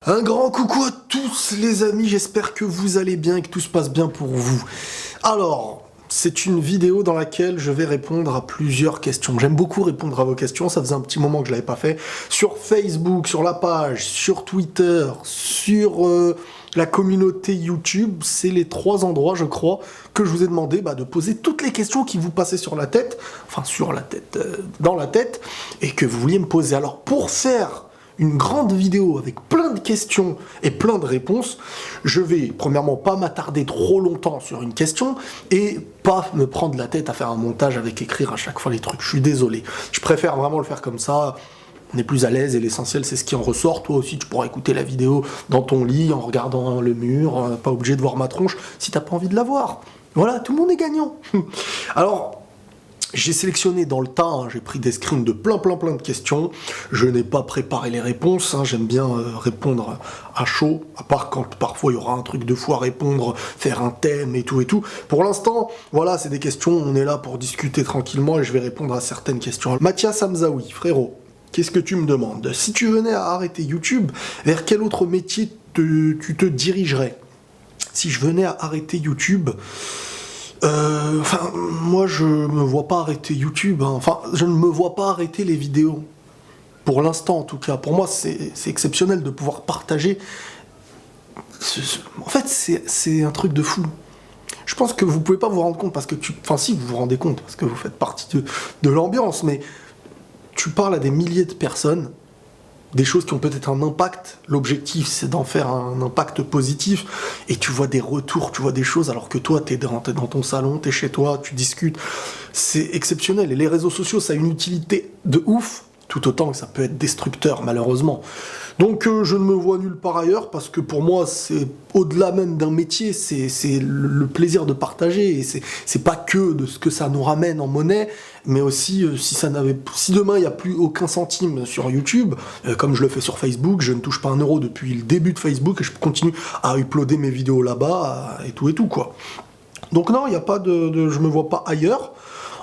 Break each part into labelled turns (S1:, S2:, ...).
S1: Un grand coucou à tous les amis, j'espère que vous allez bien et que tout se passe bien pour vous. Alors, c'est une vidéo dans laquelle je vais répondre à plusieurs questions. J'aime beaucoup répondre à vos questions, ça faisait un petit moment que je l'avais pas fait. Sur Facebook, sur la page, sur Twitter, sur la communauté YouTube, c'est les 3 endroits, je crois, que je vous ai demandé de poser toutes les questions qui vous passaient sur la tête, enfin sur la tête, dans la tête, et que vous vouliez me poser. Alors, pour faire une grande vidéo avec plein de questions et plein de réponses, je vais premièrement pas m'attarder trop longtemps sur une question et pas me prendre la tête à faire un montage avec écrire à chaque fois les trucs. Je suis désolé. Je préfère vraiment le faire comme ça. On est plus à l'aise et l'essentiel c'est ce qui en ressort. Toi aussi tu pourras écouter la vidéo dans ton lit en regardant le mur, pas obligé de voir ma tronche si t'as pas envie de la voir. Voilà, tout le monde est gagnant. Alors, j'ai sélectionné dans le tas, j'ai pris des screens de plein de questions. Je n'ai pas préparé les réponses, j'aime bien répondre à chaud, à part quand parfois il y aura un truc de fou à répondre, faire un thème et tout. Pour l'instant, voilà, c'est des questions, on est là pour discuter tranquillement et je vais répondre à certaines questions. Mathias Hamzaoui, frérot, qu'est-ce que tu me demandes? Si tu venais à arrêter YouTube, vers quel autre métier tu te dirigerais? Si je venais à arrêter YouTube... moi je me vois pas arrêter YouTube, Enfin, je ne me vois pas arrêter les vidéos. Pour l'instant, en tout cas. Pour moi, c'est exceptionnel de pouvoir partager. En fait, c'est un truc de fou. Je pense que vous pouvez pas vous rendre compte, parce que Enfin, si, vous vous rendez compte, parce que vous faites partie de l'ambiance, mais tu parles à des milliers de personnes, des choses qui ont peut-être un impact. L'objectif, c'est d'en faire un impact positif. Et tu vois des retours, tu vois des choses, alors que toi, t'es dans ton salon, t'es chez toi, tu discutes. C'est exceptionnel. Et les réseaux sociaux, ça a une utilité de ouf, tout autant que ça peut être destructeur, malheureusement. Donc, je ne me vois nulle part ailleurs, parce que pour moi, c'est au-delà même d'un métier, c'est le plaisir de partager. Et c'est pas que de ce que ça nous ramène en monnaie, mais aussi si demain il n'y a plus aucun centime sur YouTube, comme je le fais sur Facebook, je ne touche pas 1 euro depuis le début de Facebook et je continue à uploader mes vidéos là-bas et tout quoi. Donc non, il n'y a pas je me vois pas ailleurs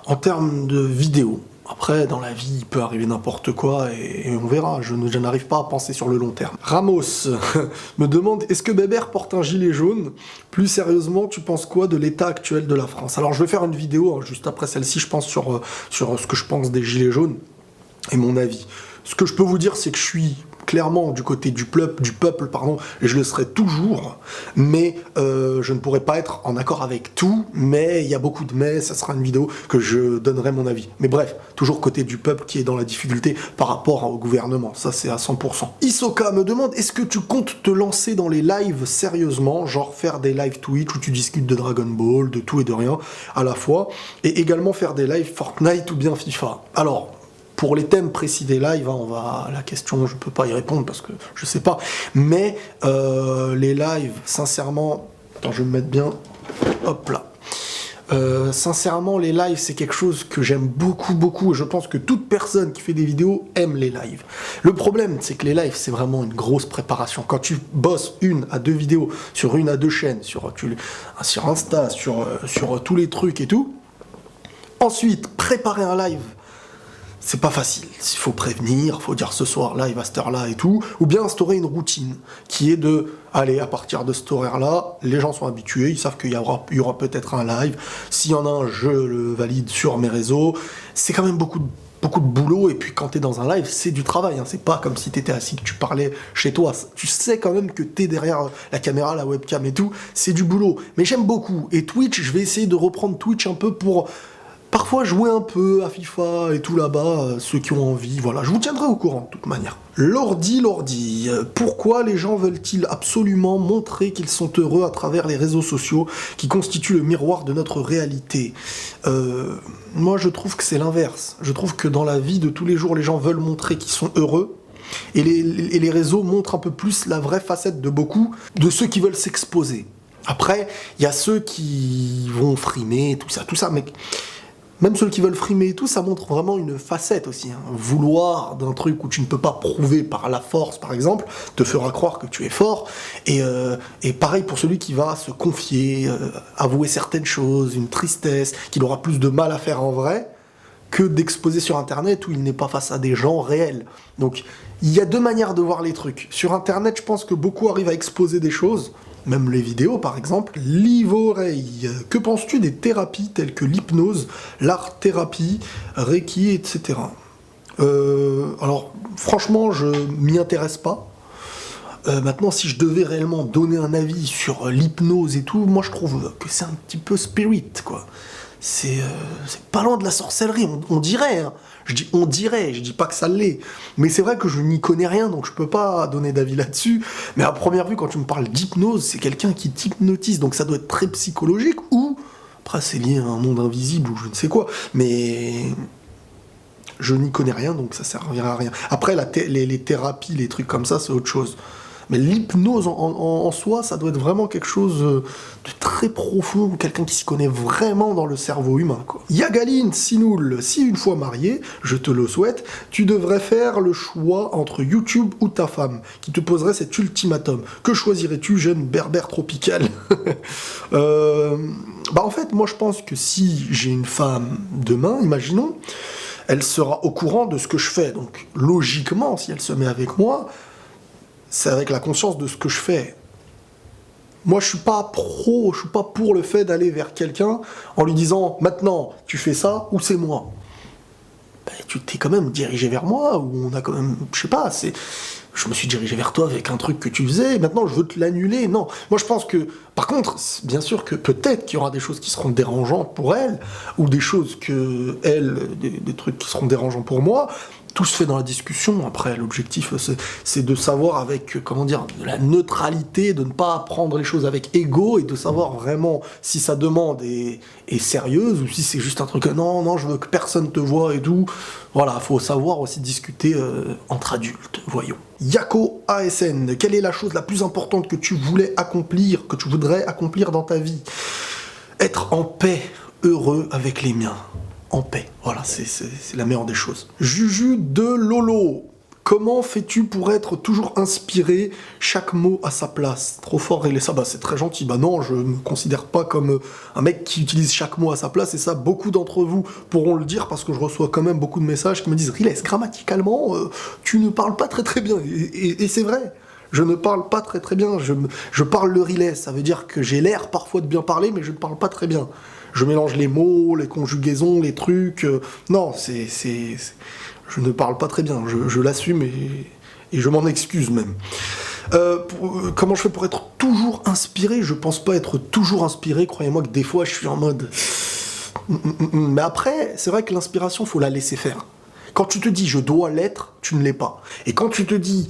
S1: en termes de vidéos. Après, dans la vie, il peut arriver n'importe quoi et on verra. Je n'arrive pas à penser sur le long terme. Ramos me demande, est-ce que Bébert porte un gilet jaune? Plus sérieusement, tu penses quoi de l'état actuel de la France? Alors, je vais faire une vidéo, juste après celle-ci, je pense, sur ce que je pense des gilets jaunes et mon avis. Ce que je peux vous dire, c'est que je suis clairement du côté du peuple, et je le serai toujours, mais je ne pourrai pas être en accord avec tout, mais il y a beaucoup de mais, ça sera une vidéo que je donnerai mon avis. Mais bref, toujours côté du peuple qui est dans la difficulté par rapport au gouvernement, ça c'est à 100%. Isoka me demande, est-ce que tu comptes te lancer dans les lives sérieusement, genre faire des lives Twitch où tu discutes de Dragon Ball, de tout et de rien à la fois, et également faire des lives Fortnite ou bien FIFA? Alors, pour les thèmes précis des lives, la question, je peux pas y répondre parce que je sais pas. Mais les lives, sincèrement, attends, je vais me mettre bien, hop là. Sincèrement, les lives, c'est quelque chose que j'aime beaucoup, et je pense que toute personne qui fait des vidéos aime les lives. Le problème, c'est que les lives, c'est vraiment une grosse préparation. Quand tu bosses 1 à 2 vidéos sur 1 à 2 chaînes, sur Insta, sur tous les trucs et tout, ensuite, préparer un live, c'est pas facile, il faut prévenir, il faut dire ce soir live à cette heure-là et tout, ou bien instaurer une routine qui est de, allez, à partir de cet horaire-là, les gens sont habitués, ils savent qu'il y aura peut-être un live, s'il y en a un, je le valide sur mes réseaux, c'est quand même beaucoup de boulot, et puis quand t'es dans un live, c'est du travail, c'est pas comme si t'étais assis, que tu parlais chez toi, tu sais quand même que t'es derrière la caméra, la webcam et tout, c'est du boulot, mais j'aime beaucoup, et Twitch, je vais essayer de reprendre Twitch un peu pour... parfois jouer un peu à FIFA et tout là-bas, ceux qui ont envie, voilà, je vous tiendrai au courant de toute manière. Lordi, pourquoi les gens veulent-ils absolument montrer qu'ils sont heureux à travers les réseaux sociaux qui constituent le miroir de notre réalité? Moi je trouve que c'est l'inverse, je trouve que dans la vie de tous les jours, les gens veulent montrer qu'ils sont heureux, et les réseaux montrent un peu plus la vraie facette de beaucoup, de ceux qui veulent s'exposer. Après, il y a ceux qui vont frimer, tout ça, mais... même ceux qui veulent frimer et tout, ça montre vraiment une facette aussi. Vouloir d'un truc où tu ne peux pas prouver par la force, par exemple, te fera croire que tu es fort. Et pareil pour celui qui va se confier, avouer certaines choses, une tristesse, qu'il aura plus de mal à faire en vrai, que d'exposer sur Internet où il n'est pas face à des gens réels. Donc, Il y a deux manières de voir les trucs. Sur Internet, je pense que beaucoup arrivent à exposer des choses, même les vidéos par exemple. Livoreille, que penses-tu des thérapies telles que l'hypnose, l'art-thérapie, Reiki, etc. Alors, franchement, je m'y intéresse pas. Maintenant, si je devais réellement donner un avis sur l'hypnose et tout, moi je trouve que c'est un petit peu spirit, quoi. C'est pas loin de la sorcellerie, on dirait, hein. Je dis on dirait, je dis pas que ça l'est. Mais c'est vrai que je n'y connais rien, donc je peux pas donner d'avis là-dessus. Mais à première vue, quand tu me parles d'hypnose, c'est quelqu'un qui t'hypnotise, donc ça doit être très psychologique, ou après c'est lié à un monde invisible, ou je ne sais quoi. Mais je n'y connais rien, donc ça servira à rien. Après, les thérapies, les trucs comme ça, c'est autre chose. Mais l'hypnose en soi, ça doit être vraiment quelque chose de très profond, quelqu'un qui s'y connaît vraiment dans le cerveau humain, quoi. Yagaline Sinoul, si une fois marié, je te le souhaite, tu devrais faire le choix entre YouTube ou ta femme, qui te poserait cet ultimatum. Que choisirais-tu, jeune berbère tropical? En fait, moi je pense que si j'ai une femme demain, imaginons, elle sera au courant de ce que je fais. Donc logiquement, si elle se met avec moi, c'est avec la conscience de ce que je fais. Moi, je suis pas pour le fait d'aller vers quelqu'un en lui disant « Maintenant, tu fais ça ou c'est moi ». Tu t'es quand même dirigé vers moi, ou on a quand même... Je sais pas, je me suis dirigé vers toi avec un truc que tu faisais, maintenant je veux te l'annuler. Non, moi je pense que... Par contre, bien sûr que peut-être qu'il y aura des choses qui seront dérangeantes pour elle, ou des choses que des trucs qui seront dérangeants pour moi. Tout se fait dans la discussion. Après, l'objectif, c'est de savoir avec, comment dire, de la neutralité, de ne pas prendre les choses avec ego, et de savoir vraiment si sa demande est sérieuse, ou si c'est juste un truc, non, je veux que personne te voie et tout. Voilà, faut savoir aussi discuter entre adultes, voyons. Yako ASN, quelle est la chose la plus importante que tu voudrais accomplir dans ta vie? Être en paix, heureux avec les miens. En paix, voilà, c'est la meilleure des choses. Juju de Lolo, comment fais-tu pour être toujours inspiré, chaque mot à sa place? Trop fort régler ça, c'est très gentil. Non, je ne me considère pas comme un mec qui utilise chaque mot à sa place, et ça, beaucoup d'entre vous pourront le dire, parce que je reçois quand même beaucoup de messages qui me disent « Riles, grammaticalement, tu ne parles pas très très bien ». Et c'est vrai. Je ne parle pas très très bien, je parle le Riles, ça veut dire que j'ai l'air parfois de bien parler, mais je ne parle pas très bien. Je mélange les mots, les conjugaisons, les trucs... non, je ne parle pas très bien, je l'assume et je m'en excuse même. Comment je fais pour être toujours inspiré? Je pense pas être toujours inspiré, croyez-moi que des fois je suis en mode... Mais après, c'est vrai que l'inspiration, faut la laisser faire. Quand tu te dis « je dois l'être », tu ne l'es pas. Et quand tu te dis...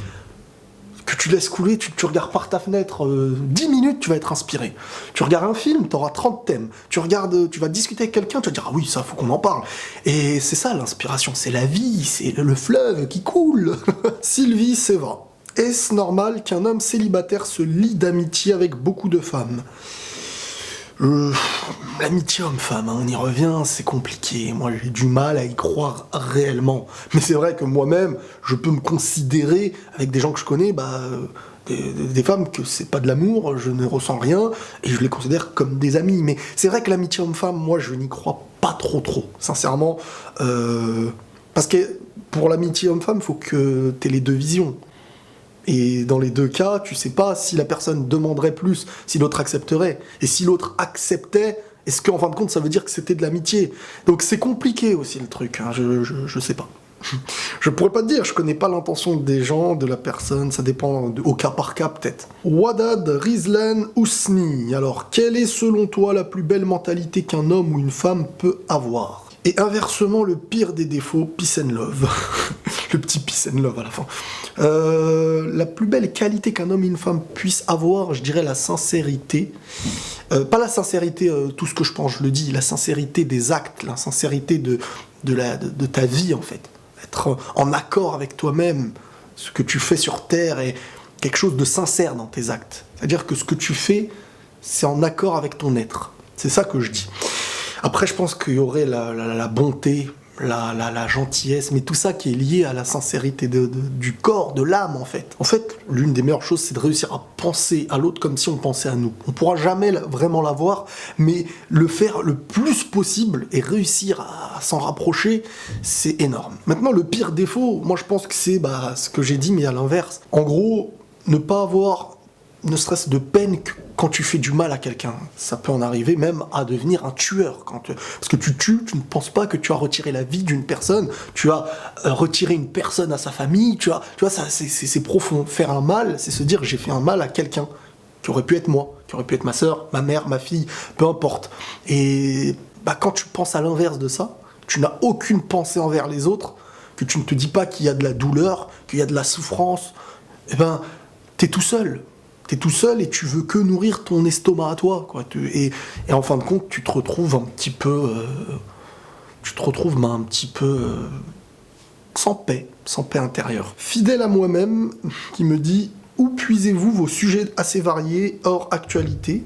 S1: que tu laisses couler, tu regardes par ta fenêtre 10 minutes, tu vas être inspiré. Tu regardes un film, tu auras 30 thèmes. Tu vas discuter avec quelqu'un, tu vas dire « Ah oui, ça, faut qu'on en parle ». Et c'est ça l'inspiration, c'est la vie, c'est le fleuve qui coule. Sylvie Seva, est-ce normal qu'un homme célibataire se lie d'amitié avec beaucoup de femmes? L'amitié homme-femme, on y revient, c'est compliqué. Moi, j'ai du mal à y croire réellement. Mais c'est vrai que moi-même, je peux me considérer, avec des gens que je connais, des femmes que c'est pas de l'amour, je ne ressens rien, et je les considère comme des amis. Mais c'est vrai que l'amitié homme-femme, moi, je n'y crois pas trop, sincèrement. Parce que pour l'amitié homme-femme, il faut que tu aies les deux visions. Et dans les deux cas, tu sais pas si la personne demanderait plus, si l'autre accepterait. Et si l'autre acceptait, est-ce qu'en fin de compte, ça veut dire que c'était de l'amitié? Donc c'est compliqué aussi le truc, hein, je sais pas. Je pourrais pas te dire, je connais pas l'intention des gens, de la personne, ça dépend au cas par cas peut-être. Wadad Rizlan Ousni, alors quelle est selon toi la plus belle mentalité qu'un homme ou une femme peut avoir? Et inversement, le pire des défauts, peace and love. Le petit peace and love à la fin. La plus belle qualité qu'un homme et une femme puissent avoir, je dirais la sincérité. Pas la sincérité, tout ce que je pense, je le dis, la sincérité des actes, la sincérité de ta vie en fait. Être en accord avec toi-même, ce que tu fais sur Terre est quelque chose de sincère dans tes actes. C'est-à-dire que ce que tu fais, c'est en accord avec ton être. C'est ça que je dis. Après, je pense qu'il y aurait la bonté, la gentillesse, mais tout ça qui est lié à la sincérité du corps, de l'âme en fait. En fait, l'une des meilleures choses, c'est de réussir à penser à l'autre comme si on pensait à nous. On pourra jamais vraiment l'avoir, mais le faire le plus possible et réussir à s'en rapprocher, c'est énorme. Maintenant, le pire défaut, moi je pense que c'est ce que j'ai dit, mais à l'inverse. En gros, ne pas avoir ne serait-ce de peine que quand tu fais du mal à quelqu'un. Ça peut en arriver même à devenir un tueur. Parce que tu tues, tu ne penses pas que tu as retiré la vie d'une personne, tu as retiré une personne à sa famille, tu vois, ça, c'est profond. Faire un mal, c'est se dire j'ai fait un mal à quelqu'un, qui aurait pu être moi, qui aurait pu être ma soeur, ma mère, ma fille, peu importe. Et quand tu penses à l'inverse de ça, tu n'as aucune pensée envers les autres, que tu ne te dis pas qu'il y a de la douleur, qu'il y a de la souffrance, t'es tout seul. T'es tout seul et tu veux que nourrir ton estomac à toi, quoi. Et en fin de compte, tu te retrouves un petit peu... sans paix intérieure. Fidèle à moi-même, qui me dit « Où puisez-vous vos sujets assez variés hors actualité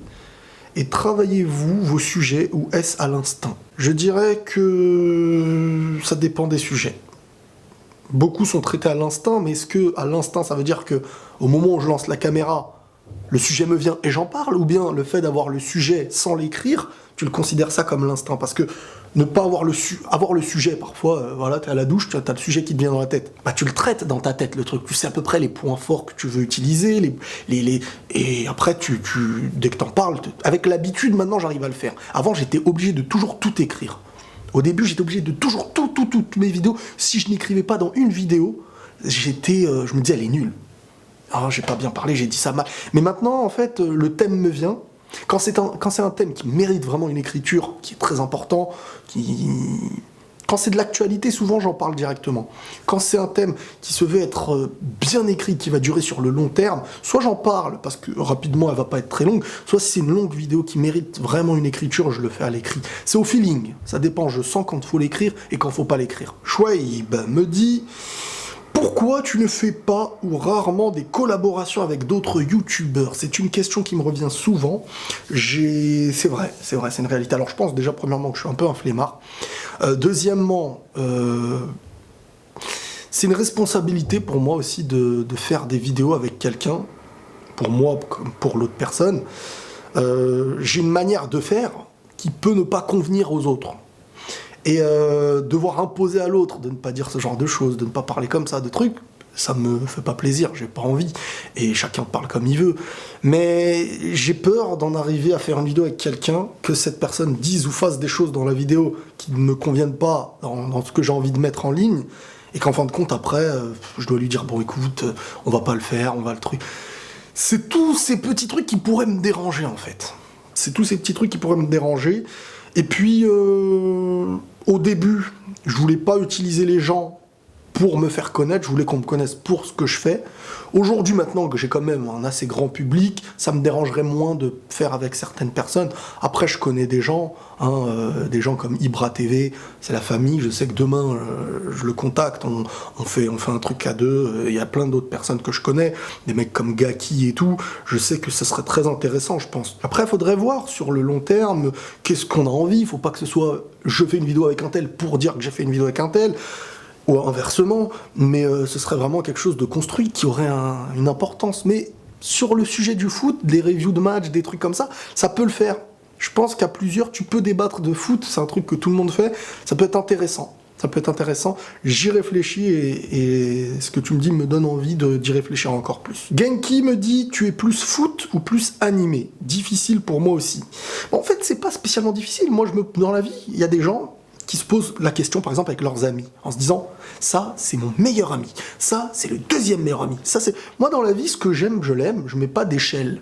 S1: et travaillez-vous vos sujets ou est-ce à l'instinct ?» Je dirais que ça dépend des sujets. Beaucoup sont traités à l'instinct, mais est-ce que à l'instinct, ça veut dire que au moment où je lance la caméra, le sujet me vient et j'en parle, ou bien le fait d'avoir le sujet sans l'écrire, tu le considères ça comme l'instinct? Parce que ne pas avoir avoir le sujet, parfois, t'es à la douche, tu as le sujet qui te vient dans la tête. Tu le traites dans ta tête, le truc. Tu sais à peu près les points forts que tu veux utiliser, et après, dès que t'en parles, avec l'habitude, maintenant, j'arrive à le faire. Avant, j'étais obligé de toujours tout écrire. Au début, j'étais obligé de toujours toutes mes vidéos. Si je n'écrivais pas dans une vidéo, je me disais, elle est nulle. Ah, j'ai pas bien parlé, j'ai dit ça mal. Mais maintenant, en fait, le thème me vient. Quand c'est un thème qui mérite vraiment une écriture, qui est très important, quand c'est de l'actualité, souvent j'en parle directement. Quand c'est un thème qui se veut être bien écrit, qui va durer sur le long terme, soit j'en parle, parce que rapidement elle va pas être très longue, soit si c'est une longue vidéo qui mérite vraiment une écriture, je le fais à l'écrit. C'est au feeling, ça dépend, je sens quand il faut l'écrire et quand il faut pas l'écrire. Chouaib me dit... Pourquoi tu ne fais pas ou rarement des collaborations avec d'autres youtubeurs? C'est une question qui me revient souvent. C'est vrai, c'est une réalité. Alors je pense déjà premièrement que je suis un peu un flemmard. Deuxièmement, c'est une responsabilité pour moi aussi de faire des vidéos avec quelqu'un, pour moi comme pour l'autre personne. J'ai une manière de faire qui peut ne pas convenir aux autres. Et devoir imposer à l'autre de ne pas dire ce genre de choses, de ne pas parler comme ça, de trucs, ça me fait pas plaisir, j'ai pas envie. Et chacun parle comme il veut. Mais j'ai peur d'en arriver à faire une vidéo avec quelqu'un, que cette personne dise ou fasse des choses dans la vidéo qui ne me conviennent pas dans ce que j'ai envie de mettre en ligne, et qu'en fin de compte, après, je dois lui dire, bon écoute, on va pas le faire, on va le truc. C'est tous ces petits trucs qui pourraient me déranger, en fait. C'est tous ces petits trucs qui pourraient me déranger. Et puis, au début, je voulais pas utiliser les gens pour me faire connaître, je voulais qu'on me connaisse pour ce que je fais. Aujourd'hui, maintenant que j'ai quand même un assez grand public, ça me dérangerait moins de faire avec certaines personnes. Après, je connais des gens, des gens comme Ibra TV, c'est la famille, je sais que demain, je le contacte, on fait un truc à deux, il y a plein d'autres personnes que je connais, des mecs comme Gaki et tout, je sais que ce serait très intéressant, je pense. Après, il faudrait voir sur le long terme, qu'est-ce qu'on a envie, il faut pas que ce soit je fais une vidéo avec un tel pour dire que j'ai fait une vidéo avec un tel, ou inversement, mais ce serait vraiment quelque chose de construit qui aurait une importance. Mais sur le sujet du foot, des reviews de matchs, des trucs comme ça peut le faire. Je pense qu'à plusieurs, tu peux débattre de foot, c'est un truc que tout le monde fait, ça peut être intéressant. J'y réfléchis et ce que tu me dis me donne envie d'y réfléchir encore plus. Genki me dit, tu es plus foot ou plus animé? Difficile pour moi aussi. Bon, en fait, c'est pas spécialement difficile. Moi, dans la vie, il y a des gens qui se posent la question, par exemple, avec leurs amis, en se disant « ça, c'est mon meilleur ami. Ça, c'est le deuxième meilleur ami. Ça, c'est... » Moi, dans la vie, ce que j'aime, je l'aime. Je mets pas d'échelle.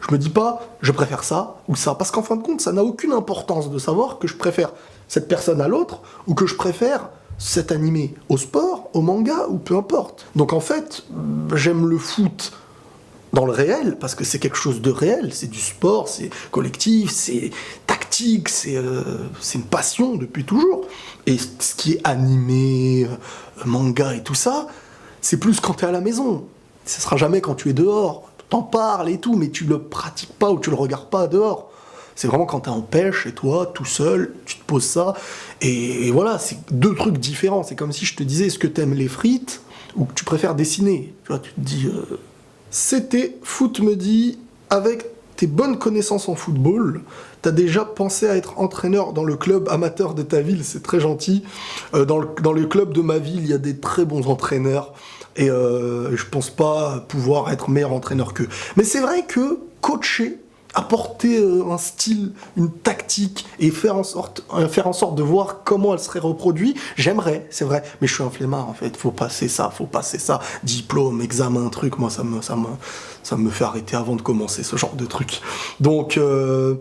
S1: Je me dis pas « je préfère ça ou ça ». Parce qu'en fin de compte, ça n'a aucune importance de savoir que je préfère cette personne à l'autre ou que je préfère cet animé au sport, au manga ou peu importe. Donc, en fait, j'aime le foot dans le réel, parce que c'est quelque chose de réel, c'est du sport, c'est collectif, c'est tactique, c'est une passion depuis toujours. Et ce qui est animé, manga et tout ça, c'est plus quand tu es à la maison. Ce sera jamais quand tu es dehors. T'en parles et tout, mais tu le pratiques pas ou tu le regardes pas dehors. C'est vraiment quand t'es en pêche et toi, tout seul, tu te poses ça. Et voilà, c'est deux trucs différents. C'est comme si je te disais, est-ce que t'aimes les frites ou que tu préfères dessiner? Tu vois, tu te dis... C'était Foot me dit, avec tes bonnes connaissances en football, t'as déjà pensé à être entraîneur dans le club amateur de ta ville? C'est très gentil. Dans le club de ma ville, il y a des très bons entraîneurs. Et je pense pas pouvoir être meilleur entraîneur qu'eux. Mais c'est vrai que coacher, apporter un style, une tactique et faire en sorte de voir comment elle serait reproduite, j'aimerais, c'est vrai. Mais je suis un flemmard en fait, faut passer ça, diplôme, examen, truc, moi ça me fait arrêter avant de commencer ce genre de truc. Donc je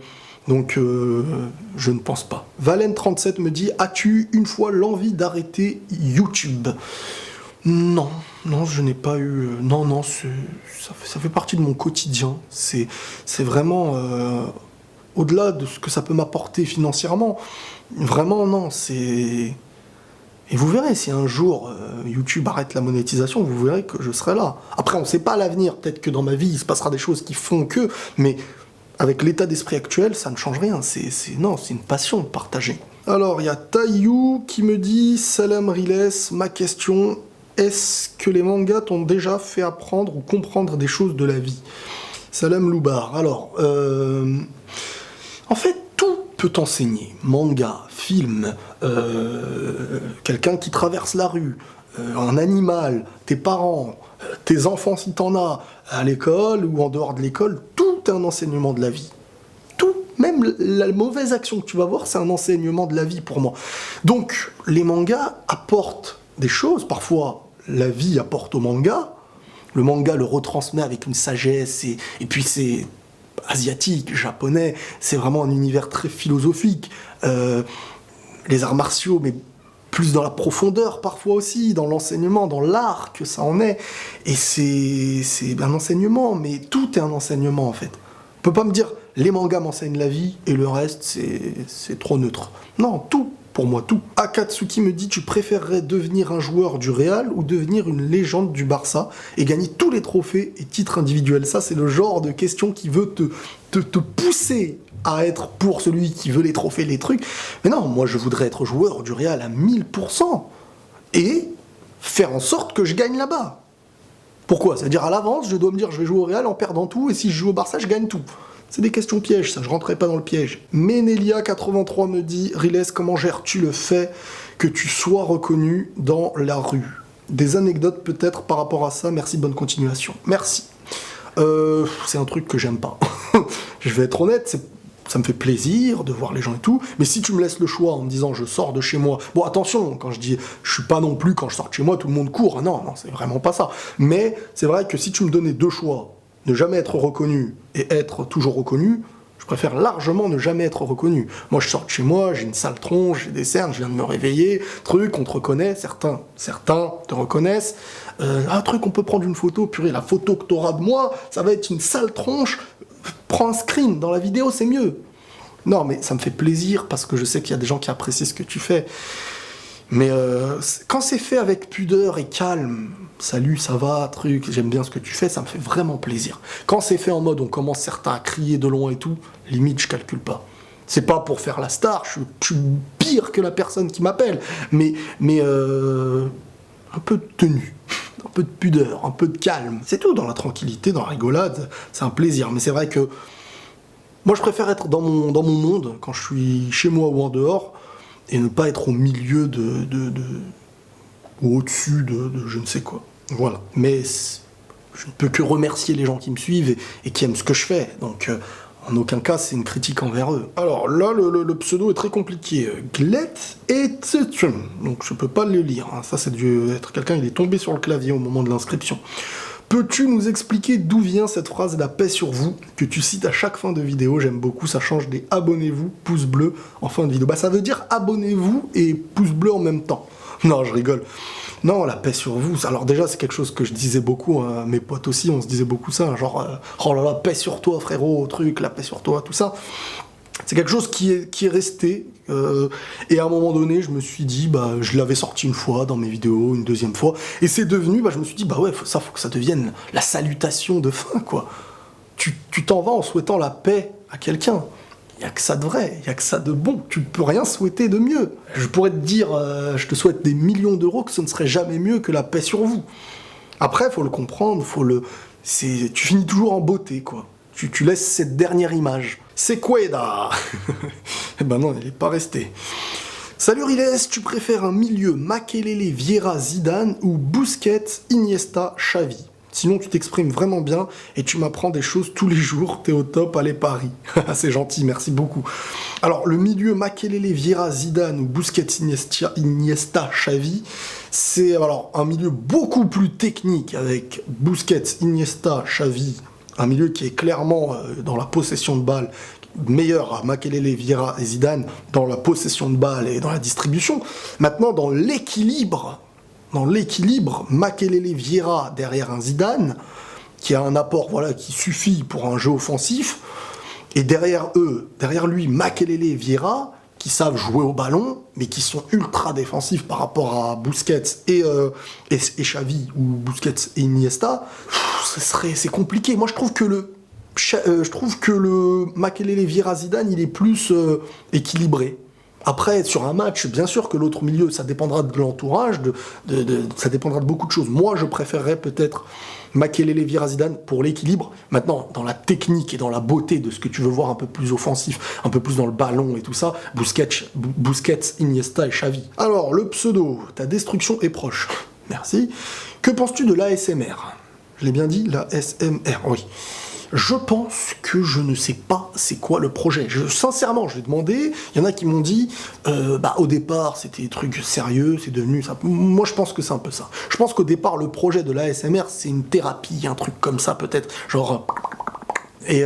S1: ne pense pas. Valen37 me dit, as-tu une fois l'envie d'arrêter YouTube? Non, je n'ai pas eu... Non, ça fait partie de mon quotidien. C'est vraiment... au-delà de ce que ça peut m'apporter financièrement, vraiment, non, c'est... Et vous verrez, si un jour YouTube arrête la monétisation, vous verrez que je serai là. Après, on ne sait pas l'avenir. Peut-être que dans ma vie, il se passera des choses qui font que... Mais avec l'état d'esprit actuel, ça ne change rien. C'est une passion partagée. Alors, il y a Taïou qui me dit « Salam Riles, ma question... Est-ce que les mangas t'ont déjà fait apprendre ou comprendre des choses de la vie ?» Salam Loubar. Alors, en fait, tout peut t'enseigner. Manga, film, quelqu'un qui traverse la rue, un animal, tes parents, tes enfants si t'en as, à l'école ou en dehors de l'école, tout est un enseignement de la vie. Tout, même la mauvaise action que tu vas voir, c'est un enseignement de la vie pour moi. Donc, les mangas apportent des choses, parfois la vie apporte au manga, le manga le retransmet avec une sagesse, et puis c'est asiatique, japonais, c'est vraiment un univers très philosophique, les arts martiaux, mais plus dans la profondeur parfois aussi, dans l'enseignement, dans l'art que ça en est, et c'est un enseignement, mais tout est un enseignement en fait. On peut pas me dire, les mangas m'enseignent la vie, et le reste c'est trop neutre. Non, tout. Pour moi, tout. Akatsuki me dit, tu préférerais devenir un joueur du Real ou devenir une légende du Barça et gagner tous les trophées et titres individuels? Ça, c'est le genre de question qui veut te pousser à être pour celui qui veut les trophées, les trucs. Mais non, moi, je voudrais être joueur du Real à 1000% et faire en sorte que je gagne là-bas. Pourquoi? C'est-à-dire, à l'avance, je dois me dire, je vais jouer au Real en perdant tout, et si je joue au Barça, je gagne tout. C'est des questions pièges, ça, je rentrerai pas dans le piège. Ménélia83 me dit, Riles, comment gères-tu le fait que tu sois reconnu dans la rue? Des anecdotes peut-être par rapport à ça, merci, bonne continuation. Merci. C'est un truc que j'aime pas. Je vais être honnête, ça me fait plaisir de voir les gens et tout, mais si tu me laisses le choix en me disant je sors de chez moi, bon attention, quand je dis je suis pas non plus quand je sors de chez moi tout le monde court, non, c'est vraiment pas ça. Mais c'est vrai que si tu me donnais deux choix, ne jamais être reconnu et être toujours reconnu, je préfère largement ne jamais être reconnu. Moi, je sors de chez moi, j'ai une sale tronche, j'ai des cernes, je viens de me réveiller, on te reconnaît, certains te reconnaissent. Un truc, on peut prendre une photo, purée, la photo que t'auras de moi, ça va être une sale tronche, prends un screen, dans la vidéo, c'est mieux. Non, mais ça me fait plaisir parce que je sais qu'il y a des gens qui apprécient ce que tu fais. Mais quand c'est fait avec pudeur et calme, salut, ça va, truc, j'aime bien ce que tu fais, ça me fait vraiment plaisir. Quand c'est fait en mode on commence certains à crier de loin et tout, limite je calcule pas. C'est pas pour faire la star, je suis pire que la personne qui m'appelle, mais un peu de tenue, un peu de pudeur, un peu de calme. C'est tout, dans la tranquillité, dans la rigolade, c'est un plaisir. Mais c'est vrai que moi je préfère être dans mon monde, quand je suis chez moi ou en dehors, et ne pas être au milieu ou au-dessus de je ne sais quoi. Voilà. Mais je ne peux que remercier les gens qui me suivent et qui aiment ce que je fais. Donc, en aucun cas, c'est une critique envers eux. Alors là, le pseudo est très compliqué. Glet et Tsetchum. Donc, je peux pas le lire. Hein. Ça, c'est dû être quelqu'un, il est tombé sur le clavier au moment de l'inscription. Peux-tu nous expliquer d'où vient cette phrase « la paix sur vous » que tu cites à chaque fin de vidéo? J'aime beaucoup, ça change des « abonnez-vous », pouce bleu en fin de vidéo. Bah ça veut dire « abonnez-vous » et « pouce bleu » en même temps. Non, je rigole. Non, la paix sur vous. Alors déjà, c'est quelque chose que je disais beaucoup, hein. Mes potes aussi, on se disait beaucoup ça, genre oh là là, paix sur toi frérot, truc, la paix sur toi, tout ça. C'est quelque chose qui est resté, et à un moment donné, je me suis dit, bah, je l'avais sorti une fois dans mes vidéos, une deuxième fois, et c'est devenu, bah, je me suis dit, bah ouais, faut que ça devienne la salutation de fin, quoi. Tu t'en vas en souhaitant la paix à quelqu'un. il n'y a que ça de vrai, il n'y a que ça de bon. Tu ne peux rien souhaiter de mieux. Je pourrais te dire, je te souhaite des millions d'euros, que ce ne serait jamais mieux que la paix sur vous. Après, il faut le comprendre, tu finis toujours en beauté, quoi. Tu laisses cette dernière image. C'est Queda. Eh ben non, il n'est pas resté. Salut Riles, tu préfères un milieu Makelele, Vieira, Zidane ou Busquets, Iniesta, Xavi? Sinon, tu t'exprimes vraiment bien et tu m'apprends des choses tous les jours. T'es au top, allez Paris. C'est gentil, merci beaucoup. Alors, le milieu Makelele, Vieira, Zidane ou Busquets, Iniesta, Xavi, c'est alors un milieu beaucoup plus technique avec Busquets, Iniesta, Xavi, un milieu qui est clairement dans la possession de balle, meilleur à Makelele, Vieira et Zidane dans la possession de balle et dans la distribution. Maintenant, dans l'équilibre, Makelele, Vieira derrière un Zidane, qui a un apport qui suffit pour un jeu offensif, et derrière lui, Makelele, Vieira, qui savent jouer au ballon, mais qui sont ultra défensifs par rapport à Busquets et Xavi, ou Busquets et Iniesta. C'est compliqué. Moi, je trouve que le Makelele, Vieira, Zidane, il est plus équilibré. Après, sur un match, bien sûr que l'autre milieu, ça dépendra de l'entourage, ça dépendra de beaucoup de choses. Moi, je préférerais peut-être Makelele, Vieira, Zidane pour l'équilibre. Maintenant, dans la technique et dans la beauté de ce que tu veux voir un peu plus offensif, un peu plus dans le ballon et tout ça, Busquets, Iniesta et Xavi. Alors, le pseudo, ta destruction est proche. Merci. Que penses-tu de l'ASMR? Je l'ai bien dit, l'ASMR, oui. Je pense que je ne sais pas c'est quoi le projet. Sincèrement, je l'ai demandé. Il y en a qui m'ont dit, au départ, c'était des trucs sérieux, c'est devenu ça. Moi, je pense que c'est un peu ça. Je pense qu'au départ, le projet de l'ASMR, c'est une thérapie, un truc comme ça, peut-être. Genre. Et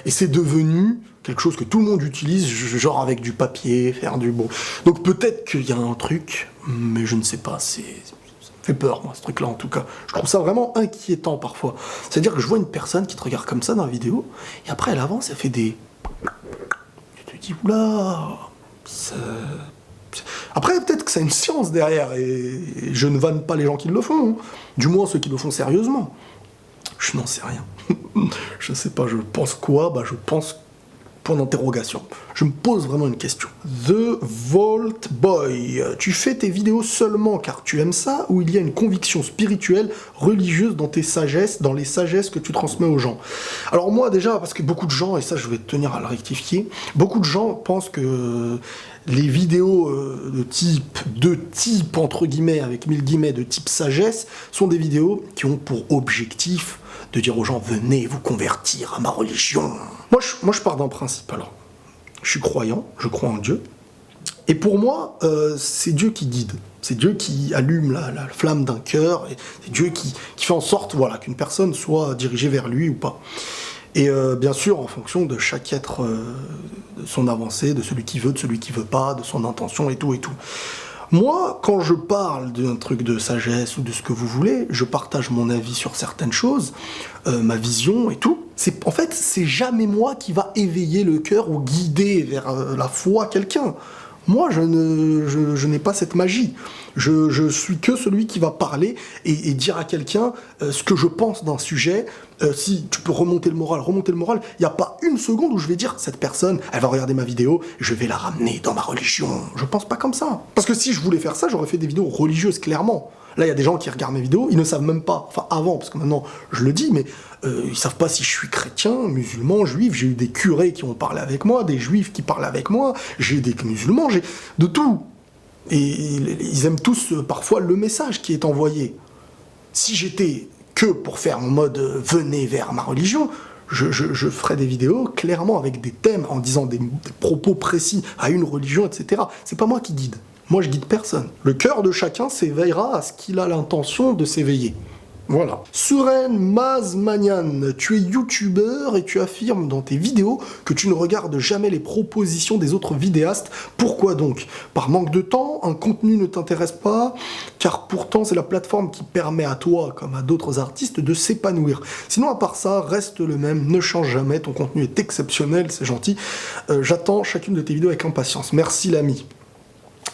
S1: c'est devenu quelque chose que tout le monde utilise, genre avec du papier, faire du bon. Donc peut-être qu'il y a un truc, mais je ne sais pas. Ça me fait peur, moi, ce truc-là, en tout cas. Je trouve ça vraiment inquiétant, parfois. C'est-à-dire que je vois une personne qui te regarde comme ça dans la vidéo, et après, elle avance, elle fait des... Tu te dis, oula... Après, peut-être que c'est une science derrière, et je ne vanne pas les gens qui le font, hein. Du moins ceux qui le font sérieusement. Je n'en sais rien. Je sais pas, je pense quoi? Je pense... Point d'interrogation. Je me pose vraiment une question. The Vault Boy, tu fais tes vidéos seulement car tu aimes ça ou il y a une conviction spirituelle, religieuse dans les sagesses que tu transmets aux gens? Alors moi déjà, parce que beaucoup de gens, et ça je vais tenir à le rectifier, beaucoup de gens pensent que les vidéos de type entre guillemets, avec 1000 guillemets, de type sagesse, sont des vidéos qui ont pour objectif de dire aux gens, venez vous convertir à ma religion. Moi, je pars d'un principe, alors. Je suis croyant, je crois en Dieu. Et pour moi, c'est Dieu qui guide. C'est Dieu qui allume la flamme d'un cœur. Et c'est Dieu qui fait en sorte qu'une personne soit dirigée vers lui ou pas. Et bien sûr, en fonction de chaque être, de son avancée, de celui qui veut, de celui qui veut pas, de son intention et tout et tout. Moi, quand je parle d'un truc de sagesse ou de ce que vous voulez, je partage mon avis sur certaines choses, ma vision et tout. En fait, c'est jamais moi qui va éveiller le cœur ou guider vers la foi quelqu'un. Moi, je n'ai pas cette magie. Je suis que celui qui va parler et dire à quelqu'un ce que je pense d'un sujet. Si tu peux remonter le moral, il n'y a pas une seconde où je vais dire cette personne, elle va regarder ma vidéo, je vais la ramener dans ma religion. Je pense pas comme ça. Parce que si je voulais faire ça, j'aurais fait des vidéos religieuses, clairement. Là, il y a des gens qui regardent mes vidéos, ils ne savent même pas, enfin avant, parce que maintenant je le dis, mais ils savent pas si je suis chrétien, musulman, juif. J'ai eu des curés qui ont parlé avec moi, des juifs qui parlent avec moi, j'ai des musulmans, j'ai de tout. Et ils aiment tous parfois le message qui est envoyé. Si j'étais que pour faire mon mode venez vers ma religion, je ferais des vidéos clairement avec des thèmes, en disant des propos précis à une religion, etc. C'est pas moi qui guide. Moi, je guide personne. Le cœur de chacun s'éveillera à ce qu'il a l'intention de s'éveiller. Voilà. Suren Mazmanian, tu es youtubeur et tu affirmes dans tes vidéos que tu ne regardes jamais les propositions des autres vidéastes. Pourquoi donc? Par manque de temps, un contenu ne t'intéresse pas, car pourtant c'est la plateforme qui permet à toi, comme à d'autres artistes, de s'épanouir. Sinon, à part ça, reste le même, ne change jamais, ton contenu est exceptionnel, c'est gentil. J'attends chacune de tes vidéos avec impatience. Merci l'ami.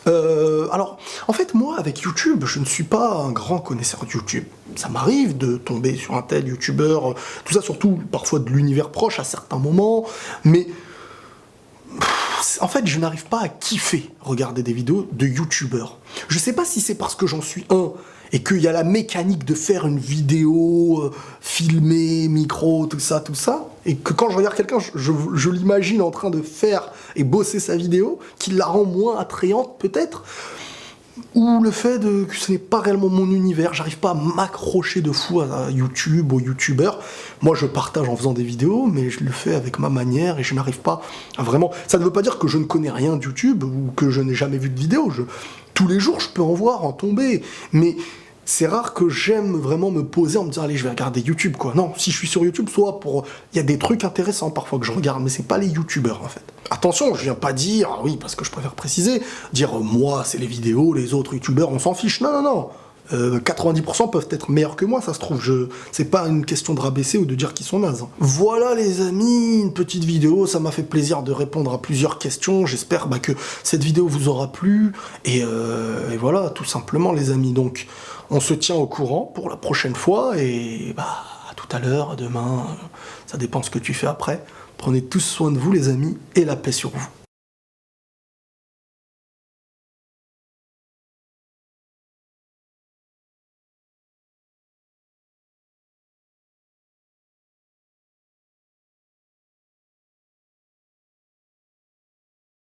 S1: Alors, en fait, moi, avec YouTube, je ne suis pas un grand connaisseur de YouTube. Ça m'arrive de tomber sur un tel YouTubeur, tout ça, surtout parfois de l'univers proche à certains moments, mais En fait, je n'arrive pas à kiffer regarder des vidéos de youtubeurs. Je sais pas si c'est parce que j'en suis un et qu'il y a la mécanique de faire une vidéo, filmer, micro, tout ça, et que quand je regarde quelqu'un, je l'imagine en train de faire et bosser sa vidéo, qui la rend moins attrayante peut-être, ou le fait que ce n'est pas réellement mon univers, j'arrive pas à m'accrocher de fou à YouTube, aux youtubeurs. Moi je partage en faisant des vidéos, mais je le fais avec ma manière et je n'arrive pas à vraiment... Ça ne veut pas dire que je ne connais rien de YouTube ou que je n'ai jamais vu de vidéo. Tous les jours je peux en voir, en tomber, mais... C'est rare que j'aime vraiment me poser en me disant allez je vais regarder YouTube quoi. Non, si je suis sur YouTube, soit pour... Il y a des trucs intéressants parfois que je regarde, mais c'est pas les youtubeurs en fait. Attention, je viens pas dire, ah oui, parce que je préfère préciser, dire moi c'est les vidéos, les autres youtubeurs on s'en fiche. Non, non, non. 90% peuvent être meilleurs que moi, ça se trouve. C'est pas une question de rabaisser ou de dire qu'ils sont nazes. Hein. Voilà les amis, une petite vidéo, ça m'a fait plaisir de répondre à plusieurs questions. J'espère que cette vidéo vous aura plu. Et voilà, tout simplement les amis. Donc, on se tient au courant pour la prochaine fois. Et à tout à l'heure, à demain, ça dépend ce que tu fais après. Prenez tous soin de vous les amis et la paix sur vous.